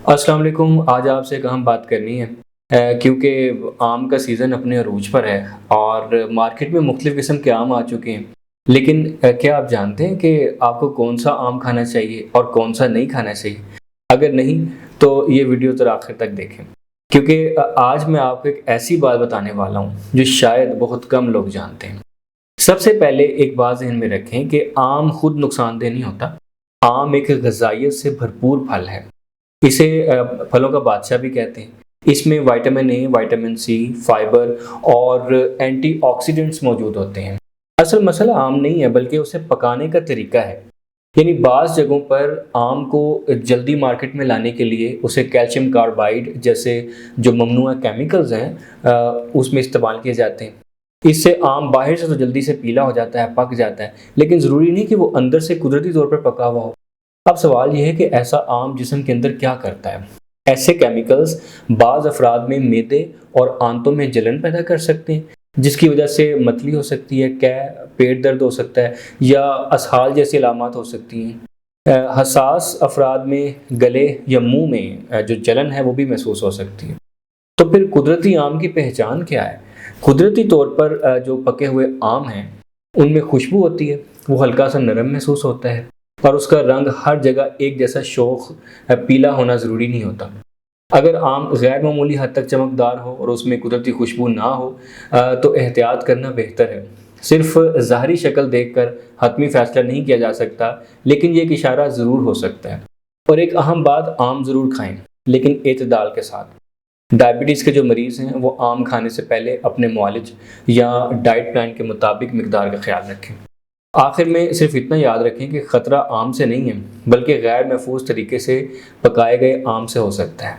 السلام علیکم۔ آج آپ سے ایک اہم بات کرنی ہے کیونکہ آم کا سیزن اپنے عروج پر ہے اور مارکیٹ میں مختلف قسم کے آم آ چکے ہیں۔ لیکن کیا آپ جانتے ہیں کہ آپ کو کون سا آم کھانا چاہیے اور کون سا نہیں کھانا چاہیے؟ اگر نہیں تو یہ ویڈیو ذرا آخر تک دیکھیں، کیونکہ آج میں آپ کو ایک ایسی بات بتانے والا ہوں جو شاید بہت کم لوگ جانتے ہیں۔ سب سے پہلے ایک بات ذہن میں رکھیں کہ آم خود نقصان دہ نہیں ہوتا۔ آم ایک غذائیت سے بھرپور پھل ہے، اسے پھلوں کا بادشاہ بھی کہتے ہیں۔ اس میں vitamin A, vitamin C, fibre اور اینٹی آکسیڈنٹس موجود ہوتے ہیں۔ اصل مسئلہ آم نہیں ہے بلکہ اسے پکانے کا طریقہ ہے۔ یعنی بعض جگہوں پر آم کو جلدی مارکیٹ میں لانے کے لیے اسے کیلشیم کاربائڈ جیسے جو ممنوع کیمیکلز ہیں اس میں استعمال کیے جاتے ہیں۔ اس سے آم باہر سے تو جلدی سے پیلا ہو جاتا ہے، پک جاتا ہے، لیکن ضروری نہیں کہ وہ اندر سے قدرتی طور پر پکا ہوا ہو۔ اب سوال یہ ہے کہ ایسا آم جسم کے اندر کیا کرتا ہے؟ ایسے کیمیکلز بعض افراد میں معدے اور آنتوں میں جلن پیدا کر سکتے ہیں، جس کی وجہ سے متلی ہو سکتی ہے، پیٹ درد ہو سکتا ہے یا اسہال جیسی علامات ہو سکتی ہیں۔ حساس افراد میں گلے یا منہ میں جو جلن ہے وہ بھی محسوس ہو سکتی ہے۔ تو پھر قدرتی آم کی پہچان کیا ہے؟ قدرتی طور پر جو پکے ہوئے آم ہیں ان میں خوشبو ہوتی ہے، وہ ہلکا سا نرم محسوس ہوتا ہے اور اس کا رنگ ہر جگہ ایک جیسا شوخ پیلا ہونا ضروری نہیں ہوتا۔ اگر آم غیر معمولی حد تک چمکدار ہو اور اس میں قدرتی خوشبو نہ ہو تو احتیاط کرنا بہتر ہے۔ صرف ظاہری شکل دیکھ کر حتمی فیصلہ نہیں کیا جا سکتا، لیکن یہ ایک اشارہ ضرور ہو سکتا ہے۔ اور ایک اہم بات، آم ضرور کھائیں لیکن اعتدال کے ساتھ۔ ڈائبٹیز کے جو مریض ہیں وہ آم کھانے سے پہلے اپنے معالج یا ڈائٹ پلان کے مطابق مقدار کا خیال رکھیں۔ آخر میں صرف اتنا یاد رکھیں کہ خطرہ آم سے نہیں ہے بلکہ غیر محفوظ طریقے سے پکائے گئے آم سے ہو سکتا ہے۔